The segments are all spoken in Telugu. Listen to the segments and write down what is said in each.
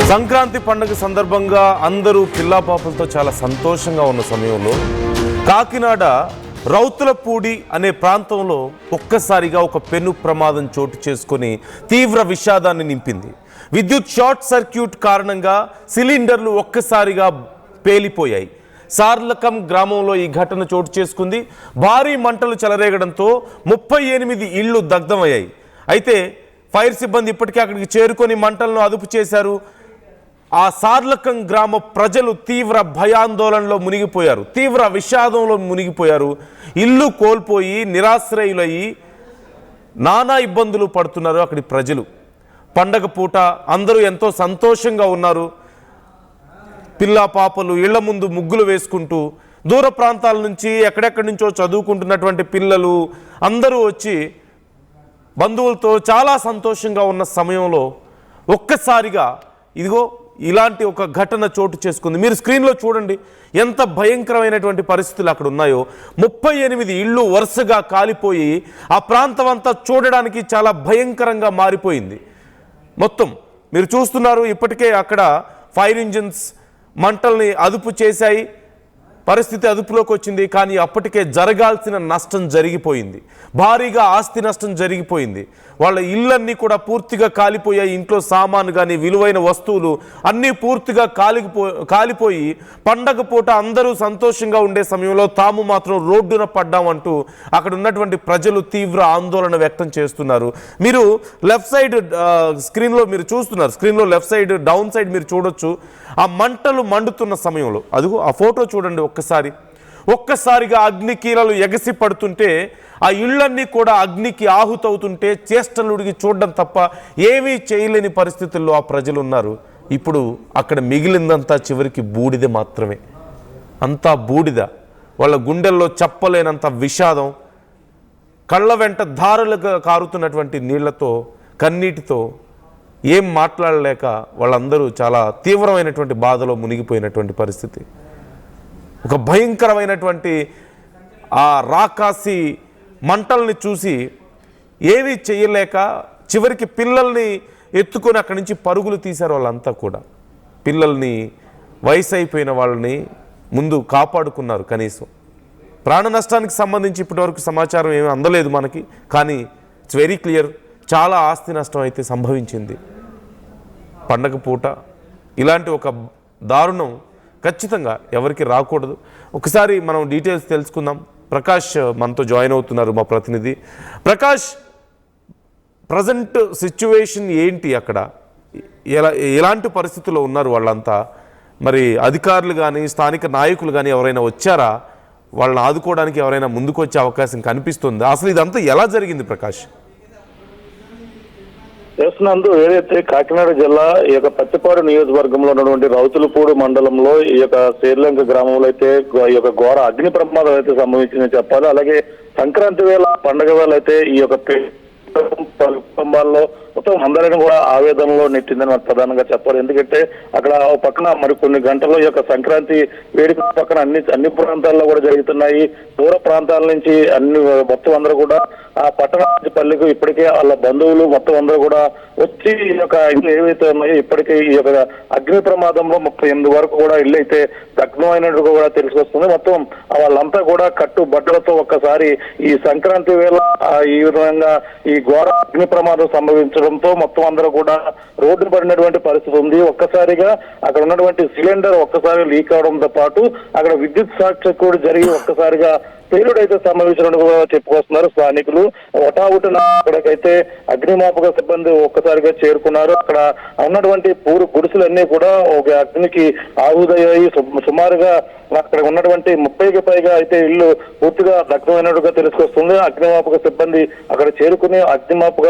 సంక్రాంతి పండుగ సందర్భంగా అందరూ పిల్లాపాపలతో చాలా సంతోషంగా ఉన్న సమయంలో కాకినాడ రౌతులపూడి అనే ప్రాంతంలో ఒక్కసారిగా ఒక పెను ప్రమాదం చోటు చేసుకొని తీవ్ర విషాదాన్ని నింపింది. విద్యుత్ షార్ట్ సర్క్యూట్ కారణంగా సిలిండర్లు ఒక్కసారిగా పేలిపోయాయి. సార్లకం గ్రామంలో ఈ ఘటన చోటు చేసుకుంది. భారీ మంటలు చెలరేగడంతో 38 ఇళ్లు దగ్ధమయ్యాయి. అయితే ఫైర్ సిబ్బంది ఇప్పటికే అక్కడికి చేరుకొని మంటలను అదుపు చేశారు. ఆ సార్లకం గ్రామ ప్రజలు తీవ్ర భయాందోళనలో మునిగిపోయారు, తీవ్ర విషాదంలో మునిగిపోయారు. ఇల్లు కోల్పోయి నిరాశ్రయులయ్యి నానా ఇబ్బందులు పడుతున్నారు అక్కడి ప్రజలు. పండగ పూట అందరూ ఎంతో సంతోషంగా ఉన్నారు. పిల్ల పాపలు ఇళ్ల ముందు ముగ్గులు వేసుకుంటూ, దూర ప్రాంతాల నుంచి ఎక్కడెక్కడి నుంచో చదువుకుంటున్నటువంటి పిల్లలు అందరూ వచ్చి బంధువులతో చాలా సంతోషంగా ఉన్న సమయంలో ఒక్కసారిగా ఇదిగో ఇలాంటి ఒక ఘటన చోటు చేసుకుంది. మీరు స్క్రీన్లో చూడండి ఎంత భయంకరమైనటువంటి పరిస్థితులు అక్కడ ఉన్నాయో. 38 ఇళ్ళు వరుసగా కాలిపోయి ఆ ప్రాంతం అంతా చూడడానికి చాలా భయంకరంగా మారిపోయింది. మొత్తం మీరు చూస్తున్నారు, ఇప్పటికే అక్కడ ఫైర్ ఇంజిన్స్ మంటల్ని అదుపు చేశాయి. పరిస్థితి అదుపులోకి వచ్చింది. కానీ అప్పటికే జరగాల్సిన నష్టం జరిగిపోయింది. భారీగా ఆస్తి నష్టం జరిగిపోయింది. వాళ్ళ ఇళ్ళన్నీ కూడా పూర్తిగా కాలిపోయాయి. ఇంట్లో సామాను కానీ విలువైన వస్తువులు అన్నీ పూర్తిగా కాలిపోయి పండగ పూట అందరూ సంతోషంగా ఉండే సమయంలో తాము మాత్రం రోడ్డున పడ్డామంటూ అక్కడ ఉన్నటువంటి ప్రజలు తీవ్ర ఆందోళన వ్యక్తం చేస్తున్నారు. మీరు లెఫ్ట్ సైడ్ స్క్రీన్లో మీరు చూస్తున్నారు, స్క్రీన్లో లెఫ్ట్ సైడ్ డౌన్ సైడ్ మీరు చూడొచ్చు. ఆ మంటలు మండుతున్న సమయంలో అదిగో ఆ ఫోటో చూడండి. ఒక్కసారిగా అగ్నికీలలు ఎగసి పడుతుంటే ఆ ఇళ్ళన్నీ కూడా అగ్నికి ఆహుతవుతుంటే చేష్టలుడికి చూడడం తప్ప ఏమీ చేయలేని పరిస్థితుల్లో ఆ ప్రజలు ఉన్నారు. ఇప్పుడు అక్కడ మిగిలిందంతా చివరికి బూడిద మాత్రమే. అంతా బూడిద. వాళ్ళ గుండెల్లో చెప్పలేనంత విషాదం, కళ్ళ వెంట ధారలుగా కారుతున్నటువంటి నీళ్లతో కన్నీటితో ఏం మాట్లాడలేక వాళ్ళందరూ చాలా తీవ్రమైనటువంటి బాధలో మునిగిపోయినటువంటి పరిస్థితి. ఒక భయంకరమైనటువంటి ఆ రాకాసి మంటల్ని చూసి ఏమీ చేయలేక చివరికి పిల్లల్ని ఎత్తుకొని అక్కడి నుంచి పరుగులు తీశారు వాళ్ళంతా కూడా. పిల్లల్ని, వయసు అయిపోయిన వాళ్ళని ముందు కాపాడుకున్నారు. కనీసం ప్రాణ నష్టానికి సంబంధించి ఇప్పటివరకు సమాచారం ఏమీ అందలేదు మనకి. కానీ ఇట్స్ వెరీ క్లియర్, చాలా ఆస్తి నష్టం అయితే సంభవించింది. పండగ పూట ఇలాంటి ఒక దారుణం ఖచ్చితంగా ఎవరికి రాకూడదు. ఒకసారి మనం డీటెయిల్స్ తెలుసుకుందాం. ప్రకాష్ మనతో జాయిన్ అవుతున్నారు, మా ప్రతినిధి. ప్రకాష్, ప్రజెంట్ సిచ్యువేషన్ ఏంటి అక్కడ? ఎలాంటి పరిస్థితుల్లో ఉన్నారు వాళ్ళంతా? మరి అధికారులు కానీ స్థానిక నాయకులు కానీ ఎవరైనా వచ్చారా? వాళ్ళని ఆదుకోవడానికి ఎవరైనా ముందుకు వచ్చే అవకాశం కనిపిస్తుందా? అసలు ఇదంతా ఎలా జరిగింది ప్రకాష్? చేస్తున్నందు ఏదైతే కాకినాడ జిల్లా ఈ యొక్క పత్తిపాడు నియోజకవర్గంలో ఉన్నటువంటి రౌతులపూడి మండలంలో ఈ యొక్క శ్రీలంక గ్రామంలో అయితే ఈ యొక్క ఘోర అగ్ని ప్రమాదం అయితే సంభవించిందని చెప్పాలి. అలాగే సంక్రాంతి వేళ, పండుగ వేళ అయితే ఈ యొక్క కుటుంబాల్లో మొత్తం అందరిని కూడా ఆవేదనలో నెట్టిందని మనం ప్రధానంగా చెప్పాలి. ఎందుకంటే అక్కడ పక్కన మరి కొన్ని గంటల్లో ఈ యొక్క సంక్రాంతి వేడుక పక్కన అన్ని ప్రాంతాల్లో కూడా జరుగుతున్నాయి. దూర ప్రాంతాల నుంచి మొత్తం అందరూ కూడా ఆ పట్టణ పల్లెకు ఇప్పటికే వాళ్ళ బంధువులు మొత్తం అందరూ కూడా వచ్చి ఈ యొక్క ఇల్లు ఏవైతే ఉన్నాయో ఇప్పటికే ఈ యొక్క అగ్ని ప్రమాదంలో 38 వరకు కూడా ఇల్లు అయితే దగ్ధమైనట్టు కూడా తెలిసివస్తుంది. మొత్తం వాళ్ళంతా కూడా కట్టుబట్టలతో ఒక్కసారి ఈ సంక్రాంతి వేళ ఈ విధంగా ఈ ఘోర అగ్ని ప్రమాదం సంభవించడంతో మొత్తం అందరూ కూడా రోడ్డు పడినటువంటి పరిస్థితి ఉంది. ఒక్కసారిగా అక్కడ ఉన్నటువంటి సిలిండర్ ఒక్కసారి లీక్ అవడంతో పాటు అక్కడ విద్యుత్ షార్ట్ సర్క్యూట్ జరిగి ఒక్కసారిగా పేలుడైతే సంభవించినట్టు కూడా చెప్పుకొస్తున్నారు స్థానికులు. ఒటావుటిన అక్కడికైతే అగ్నిమాపక సిబ్బంది ఒక్కసారిగా చేరుకున్నారు. అక్కడ ఉన్నటువంటి గుడిసెలన్నీ కూడా ఒక అగ్నికి ఆహుదయ్యాయి. సుమారుగా అక్కడ ఉన్నటువంటి 30కి పైగా అయితే ఇల్లు పూర్తిగా దగ్ధమైనట్టుగా తెలుసుకొస్తుంది. అగ్నిమాపక సిబ్బంది అక్కడ చేరుకుని అగ్నిమాపక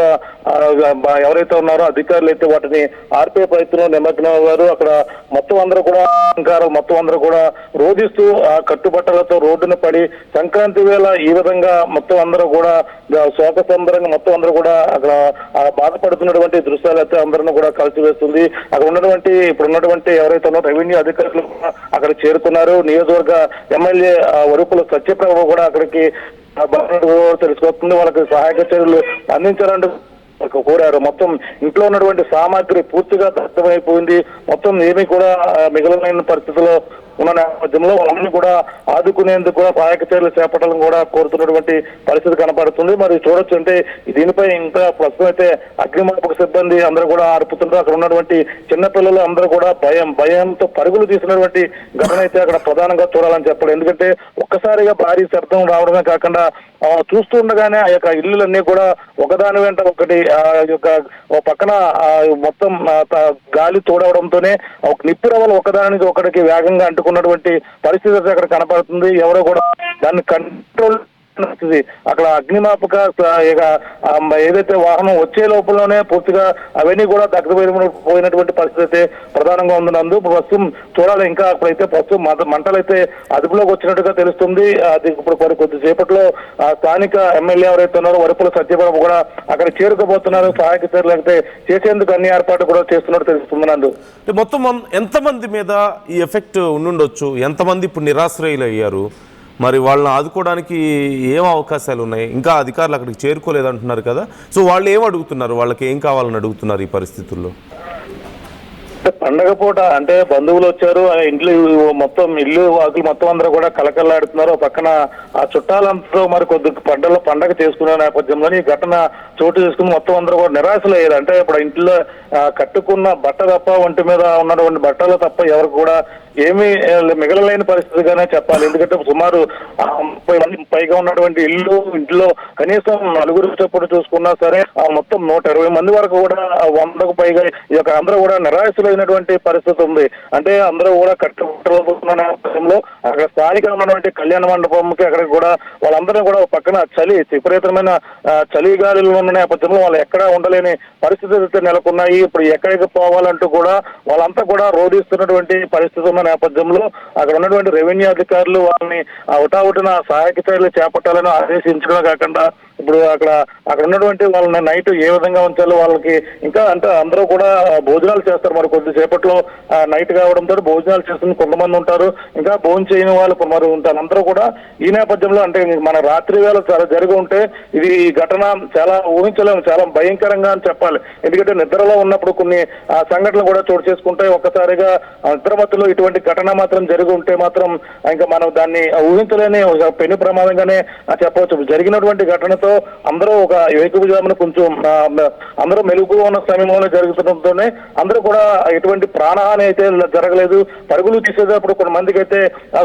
ఎవరైతే ఉన్నారో అధికారులు అయితే వాటిని ఆర్పే ప్రయత్నంలో నిమగ్నమయ్యారు. అక్కడ మొత్తం అందరూ కూడా మొత్తం అందరూ కూడా రోధిస్తూ ఆ కట్టుబట్టలతో రోడ్డున పడి సంక్రాంతి వేళ ఈ విధంగా మొత్తం అందరూ కూడా శోక సంబరంగా మొత్తం అందరూ కూడా అక్కడ బాధపడుతున్నటువంటి దృశ్యాలు అయితే అందరిని కూడా కలిసివేస్తుంది. అక్కడ ఇప్పుడు ఉన్నటువంటి ఎవరైతే ఉన్నారో రెవెన్యూ అధికారులు అక్కడ చేరుకున్నారు. నియోజకవర్గ ఎమ్మెల్యే వరుపుల సత్యప్రభ కూడా అక్కడికి తెలుసుకొస్తుంది. వాళ్ళకి సహాయక చర్యలు అందించాలంటూ కోరారు. మొత్తం ఇంట్లో ఉన్నటువంటి సామాగ్రి పూర్తిగా దగ్ధమైపోయింది. మొత్తం ఏమీ కూడా మిగలలేని పరిస్థితిలో ఉన్న నేపథ్యంలో వాళ్ళని కూడా ఆదుకునేందుకు కూడా సహాయక చర్యలు చేపట్టాలని కూడా కోరుతున్నటువంటి పరిస్థితి కనపడుతుంది. మరి చూడొచ్చు అంటే దీనిపై ఇంకా ప్రస్తుతం అయితే అగ్నిమాపక సిబ్బంది అందరూ కూడా ఆర్పుతున్నారు. అక్కడ ఉన్నటువంటి చిన్నపిల్లలు అందరూ కూడా భయంతో పరుగులు తీసినటువంటి ఘటన అయితే అక్కడ ప్రధానంగా చూడాలని చెప్పాలి. ఎందుకంటే ఒక్కసారిగా భారీ శబ్దం రావడమే కాకుండా చూస్తూ ఉండగానే ఆ యొక్క ఇల్లులన్నీ కూడా ఒకదాని వెంట ఒకటి ఆ యొక్క పక్కన మొత్తం గాలి తోడవడంతోనే ఒక నిప్పురవలు ఒకదానికి ఒకటికి వేగంగా అంటుకున్నటువంటి పరిస్థితి అక్కడ కనపడుతుంది. ఎవరో కూడా దాన్ని కంట్రోల్ అక్కడ అగ్నిమాపక ఏదైతే వాహనం వచ్చే లోపలనే పూర్తిగా అవన్నీ కూడా పోయినటువంటి పరిస్థితి ప్రధానంగా ఉంది. ప్రస్తుతం చూడాలి ఇంకా అప్పుడైతే ప్రస్తుతం మంటలు అయితే అదుపులోకి వచ్చినట్టుగా తెలుస్తుంది. అది ఇప్పుడు కొద్దిసేపట్లో స్థానిక ఎమ్మెల్యే ఎవరైతే ఉన్నారో వరపుల సత్యబాబు కూడా అక్కడ చేరుకోబోతున్నారు. సహాయక చర్యలు అయితే చేసేందుకు అన్ని ఏర్పాట్లు కూడా చేస్తున్నట్టు తెలుస్తుంది. నందు మొత్తం ఎంతమంది మీద ఈ ఎఫెక్ట్ ఉండుండొచ్చు, ఎంతమంది ఇప్పుడు నిరాశ్రయులు అయ్యారు, మరి వాళ్ళని ఆదుకోవడానికి ఏం అవకాశాలు ఉన్నాయి? ఇంకా అధికారులు అక్కడికి చేరుకోలేదంటున్నారు కదా, సో వాళ్ళు ఏం అడుగుతున్నారు, వాళ్ళకి ఏం కావాలని అడుగుతున్నారు ఈ పరిస్థితుల్లో? పండగ పూట అంటే బంధువులు వచ్చారు, ఇంట్లో మొత్తం ఇల్లు వాకులు మొత్తం అందరూ కూడా కలకల్లాడుతున్నారు. పక్కన ఆ చుట్టాలంతా మరి కొద్ది పండగ చేసుకునే నేపథ్యంలో ఈ ఘటన చోటు చేసుకుని మొత్తం అందరూ కూడా నిరాశలు అయ్యారు. అంటే ఇప్పుడు ఇంట్లో కట్టుకున్న బట్ట తప్ప ఒంటి మీద ఉన్నటువంటి బట్టలు తప్ప ఎవరికి కూడా ఏమీ మిగలలేని పరిస్థితిగానే చెప్పాలి. ఎందుకంటే సుమారు 30 మంది పైగా ఉన్నటువంటి ఇంట్లో కనీసం 4 చొప్పున చూసుకున్నా సరే మొత్తం 120 మంది వరకు కూడా 100కు పైగా ఈ యొక్క అందరూ కూడా నిరాశలైనటువంటి పరిస్థితి ఉంది. అంటే అందరూ కూడా కట్టుబడుతున్న నేపథ్యంలో అక్కడ స్థానికంగా ఉన్నటువంటి కళ్యాణ మండపంకి అక్కడికి కూడా వాళ్ళందరూ కూడా పక్కన విపరీతమైన చలి గాలిలో ఉన్న నేపథ్యంలో వాళ్ళు ఎక్కడా ఉండలేని పరిస్థితులు నెలకొన్నాయి. ఇప్పుడు ఎక్కడికి పోవాలంటూ కూడా వాళ్ళంతా కూడా రోధిస్తున్నటువంటి పరిస్థితి ఉన్న నేపథ్యంలో అక్కడ ఉన్నటువంటి రెవెన్యూ అధికారులు వాళ్ళని ఉటావుటిన సహాయక చర్యలు చేపట్టాలని ఆదేశించడమే కాకుండా ఇప్పుడు అక్కడ ఉన్నటువంటి వాళ్ళని నైట్ ఏ విధంగా ఉంచాలో వాళ్ళకి ఇంకా అంటే అందరూ కూడా భోజనాలు చేస్తారు. మరి కొద్దిసేపట్లో నైట్ కావడంతో భోజనాలు చేస్తున్న కొంతమంది ఉంటారు, ఇంకా భోజనం చేయని వాళ్ళు మరి ఉంటారు. అందరూ కూడా ఈ నేపథ్యంలో అంటే మన రాత్రి వేళ జరిగి ఉంటే ఇది ఈ ఘటన చాలా ఊహించలేము, చాలా భయంకరంగా అని చెప్పాలి. ఎందుకంటే నిద్రలో ఉన్నప్పుడు కొన్ని సంఘటనలు కూడా చోటు చేసుకుంటే ఒక్కసారిగా నిద్రమత్తులో ఇటువంటి ఘటన మాత్రం జరిగి ఉంటే మాత్రం ఇంకా మనం దాన్ని ఊహించలేని పెను ప్రమాదంగానే చెప్పవచ్చు. జరిగినటువంటి ఘటనతో అందరూ ఒక ఏకభుజామున కొంచెం అందరూ మెలుగుగా ఉన్న సమయంలో జరుగుతుండటంతోనే అందరూ కూడా ఎటువంటి ప్రాణహాని అయితే జరగలేదు. పరుగులు తీసేటప్పుడు కొంతమందికి అయితే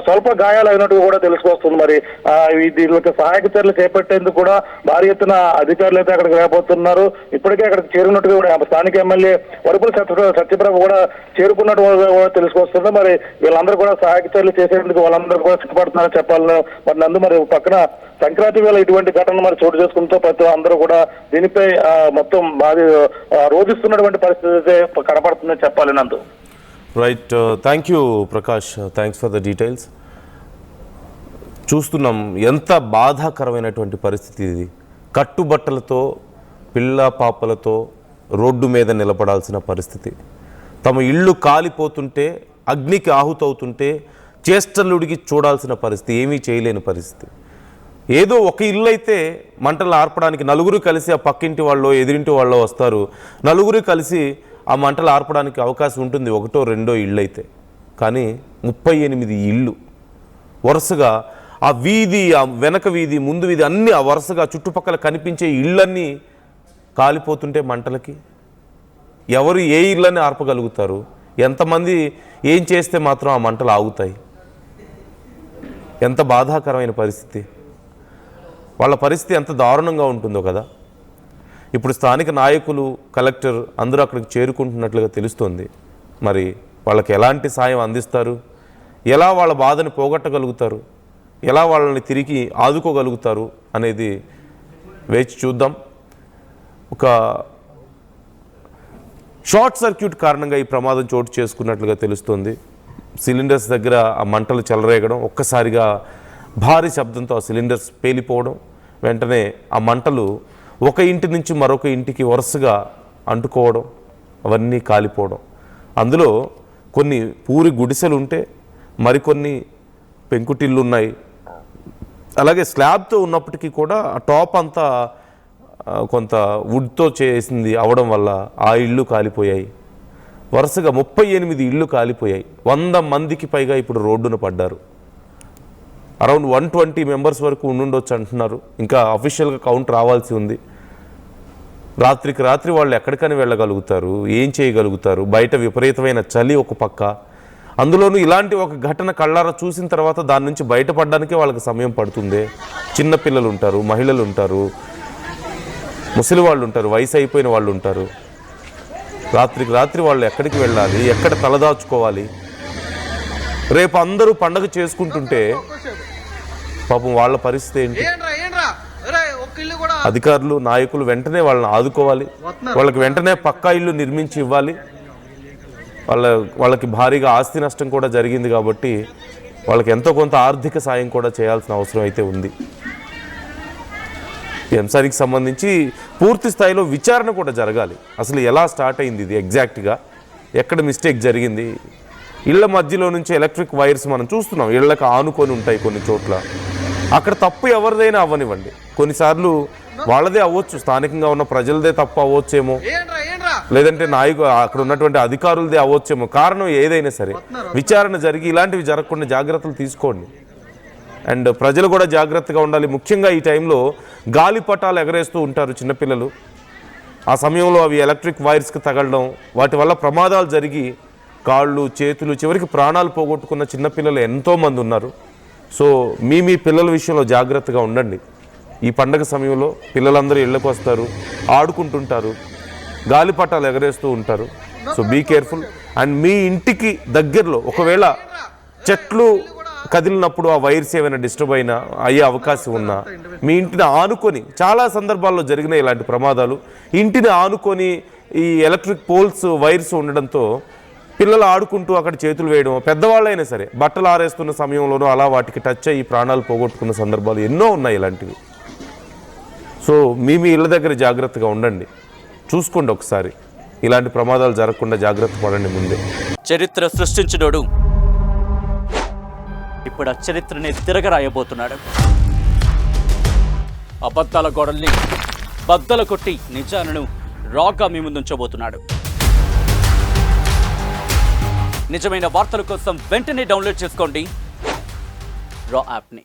స్వల్ప గాయాలు అయినట్టు కూడా తెలుసుకొస్తుంది. మరి దీనికి సహాయక చర్యలు చేపట్టేందుకు కూడా భారీ ఎత్తున అధికారులు అయితే అక్కడికి రాబోతున్నారు. ఇప్పటికే అక్కడికి చేరున్నట్టుగా కూడా స్థానిక ఎమ్మెల్యే వరపుల సత్యప్రభ కూడా చేరుకున్నట్టు కూడా తెలుసుకొస్తుంది. మరి వీళ్ళందరూ కూడా సహాయక చర్యలు చేసేందుకు వాళ్ళందరూ కూడా సిద్ధపడుతున్నారని చెప్పాలని మరి మరి పక్కన సంక్రాంతి వేళ ఇటువంటి ఘటనలు మరి చోటు చేసుకుంటూ ప్రతి అందరూ కూడా దీనిపై మొత్తం రోధిస్తున్నటువంటి పరిస్థితి అయితే కనపడుతుందని చెప్పాలి. నందు right, thank you Prakash, thanks for the details. చూస్తున్నాం ఎంత బాధాకరమైనటువంటి పరిస్థితి ఇది. కట్టుబట్టలతో పిల్ల పాపలతో రోడ్డు మీద నిలబడాల్సిన పరిస్థితి, తమ ఇళ్ళు కాలిపోతుంటే అగ్నికి ఆహుతవుతుంటే చేష్టలుడికి చూడాల్సిన పరిస్థితి, ఏమీ చేయలేని పరిస్థితి. ఏదో ఒక ఇల్లు అయితే మంటలు ఆర్పడానికి నలుగురు కలిసి ఆ పక్కింటి వాళ్ళు ఎదిరింటి వాళ్ళు వస్తారు, నలుగురు కలిసి ఆ మంటలు ఆర్పడానికి అవకాశం ఉంటుంది, 1 2 ఇళ్ళు అయితే. కానీ 38 ఇళ్ళు వరుసగా ఆ వీధి, ఆ వెనక వీధి, ముందు వీధి అన్నీ ఆ వరుసగా చుట్టుపక్కల కనిపించే ఇళ్ళన్నీ కాలిపోతుంటే మంటలకి ఎవరు ఏ ఇళ్ళని ఆర్పగలుగుతారు? ఎంతమంది ఏం చేస్తే మాత్రం ఆ మంటలు ఆగుతాయి? ఎంత బాధాకరమైన పరిస్థితి, వాళ్ళ పరిస్థితి ఎంత దారుణంగా ఉంటుందో కదా. ఇప్పుడు స్థానిక నాయకులు, కలెక్టర్ అందరూ అక్కడికి చేరుకుంటున్నట్లుగా తెలుస్తోంది. మరి వాళ్ళకి ఎలాంటి సాయం అందిస్తారు, ఎలా వాళ్ళ బాధని పోగొట్టగలుగుతారు, ఎలా వాళ్ళని తిరిగి ఆదుకోగలుగుతారు అనేది వేచి చూద్దాం. ఒక షార్ట్ సర్క్యూట్ కారణంగా ఈ ప్రమాదం చోటు చేసుకున్నట్లుగా తెలుస్తుంది. సిలిండర్స్ దగ్గర ఆ మంటలు చెలరేగడం, ఒక్కసారిగా భారీ శబ్దంతో ఆ సిలిండర్స్ పేలిపోవడం, వెంటనే ఆ మంటలు ఒక ఇంటి నుంచి మరొక ఇంటికి వరుసగా అంటుకోవడం, అవన్నీ కాలిపోవడం. అందులో కొన్ని పూరి గుడిసెలు ఉంటే మరికొన్ని పెంకుటిళ్ళు ఉన్నాయి. అలాగే స్లాబ్తో ఉన్నప్పటికీ కూడా ఆ టాప్ అంతా కొంత వుడ్తో చేసింది అవడం వల్ల ఆ ఇళ్ళు కాలిపోయాయి. వరుసగా 38 ఇళ్ళు కాలిపోయాయి. 100 మందికి పైగా ఇప్పుడు రోడ్డున పడ్డారు. అరౌండ్ 120 మెంబర్స్ వరకు ఉండుండొచ్చు అంటున్నారు. ఇంకా అఫీషియల్గా కౌంట్ రావాల్సి ఉంది. రాత్రికి రాత్రి వాళ్ళు ఎక్కడికని వెళ్ళగలుగుతారు, ఏం చేయగలుగుతారు? బయట విపరీతమైన చలి ఒక పక్క, అందులోనూ ఇలాంటి ఒక ఘటన కళ్ళారా చూసిన తర్వాత దాని నుంచి బయటపడడానికే వాళ్ళకి సమయం పడుతుంది. చిన్నపిల్లలు ఉంటారు, మహిళలు ఉంటారు, ముసలి వాళ్ళు ఉంటారు, వయసు అయిపోయిన వాళ్ళు ఉంటారు. రాత్రికి రాత్రి వాళ్ళు ఎక్కడికి వెళ్ళాలి, ఎక్కడ తలదాచుకోవాలి? రేపు అందరూ పండగ చేసుకుంటుంటే పాపం వాళ్ళ పరిస్థితి ఏంటి? అధికారులు, నాయకులు వెంటనే వాళ్ళని ఆదుకోవాలి. వాళ్ళకి వెంటనే పక్కా ఇల్లు నిర్మించి ఇవ్వాలి. వాళ్ళకి భారీగా ఆస్తి నష్టం కూడా జరిగింది కాబట్టి వాళ్ళకి ఎంతో కొంత ఆర్థిక సాయం కూడా చేయాల్సిన అవసరం అయితే ఉంది. ఈ అంశానికి సంబంధించి పూర్తి స్థాయిలో విచారణ కూడా జరగాలి. అసలు ఎలా స్టార్ట్ అయింది ఇది, ఎగ్జాక్ట్గా ఎక్కడ మిస్టేక్ జరిగింది? ఇళ్ల మధ్యలో నుంచి ఎలక్ట్రిక్ వైర్స్ మనం చూస్తున్నాం, ఇళ్లకు ఆనుకొని ఉంటాయి కొన్ని చోట్ల. అక్కడ తప్పు ఎవరిదైనా అవ్వనివ్వండి, కొన్నిసార్లు వాళ్ళదే అవ్వచ్చు, స్థానికంగా ఉన్న ప్రజలదే తప్పు అవ్వచ్చేమో, లేదంటే అక్కడ ఉన్నటువంటి అధికారులదే అవ్వచ్చేమో. కారణం ఏదైనా సరే విచారణ జరిగి ఇలాంటివి జరగకుండా జాగ్రత్తలు తీసుకోండి. అండ్ ప్రజలు కూడా జాగ్రత్తగా ఉండాలి. ముఖ్యంగా ఈ టైంలో గాలిపటాలు ఎగరేస్తూ ఉంటారు చిన్నపిల్లలు. ఆ సమయంలో అవి ఎలక్ట్రిక్ వైర్స్కి తగలడం, వాటి వల్ల ప్రమాదాలు జరిగి కాళ్ళు, చేతులు, చివరికి ప్రాణాలు పోగొట్టుకున్న చిన్నపిల్లలు ఎంతోమంది ఉన్నారు. సో మీ పిల్లల విషయంలో జాగ్రత్తగా ఉండండి. ఈ పండగ సమయంలో పిల్లలందరూ ఇళ్ళకు వస్తారు, ఆడుకుంటుంటారు, గాలిపటాలు ఎగరేస్తూ ఉంటారు. So be careful. అండ్ మీ ఇంటికి దగ్గరలో ఒకవేళ చెట్లు కదిలినప్పుడు ఆ వైర్స్ ఏమైనా డిస్టర్బ్ అయ్యే అవకాశం ఉన్నా, మీ ఇంటిని ఆనుకొని, చాలా సందర్భాల్లో జరిగిన ఇలాంటి ప్రమాదాలు, ఇంటిని ఆనుకొని ఈ ఎలక్ట్రిక్ పోల్స్, వైర్స్ ఉండడంతో పిల్లలు ఆడుకుంటూ అక్కడ చేతులు వేయడం, పెద్దవాళ్ళైనా సరే బట్టలు ఆరేస్తున్న సమయంలోనూ అలా వాటికి టచ్ అయ్యి ప్రాణాలు పోగొట్టుకున్న సందర్భాలు ఎన్నో ఉన్నాయి ఇలాంటివి. సో మీ ఇళ్ళ దగ్గర జాగ్రత్తగా ఉండండి, చూసుకోండి ఒకసారి, ఇలాంటి ప్రమాదాలు జరగకుండా జాగ్రత్త పడండి ముందే. చరిత్ర సృష్టించినోడు ఇప్పుడు ఆ చరిత్రని తిరగరాయబోతున్నాడు. అబద్ధాల గోడల్ని బద్దలు కొట్టి నిజాలను రాగా మీ ముందుంచబోతున్నాడు. నిజమైన వార్తల కోసం వెంటనే డౌన్లోడ్ చేసుకోండి రా యాప్ని.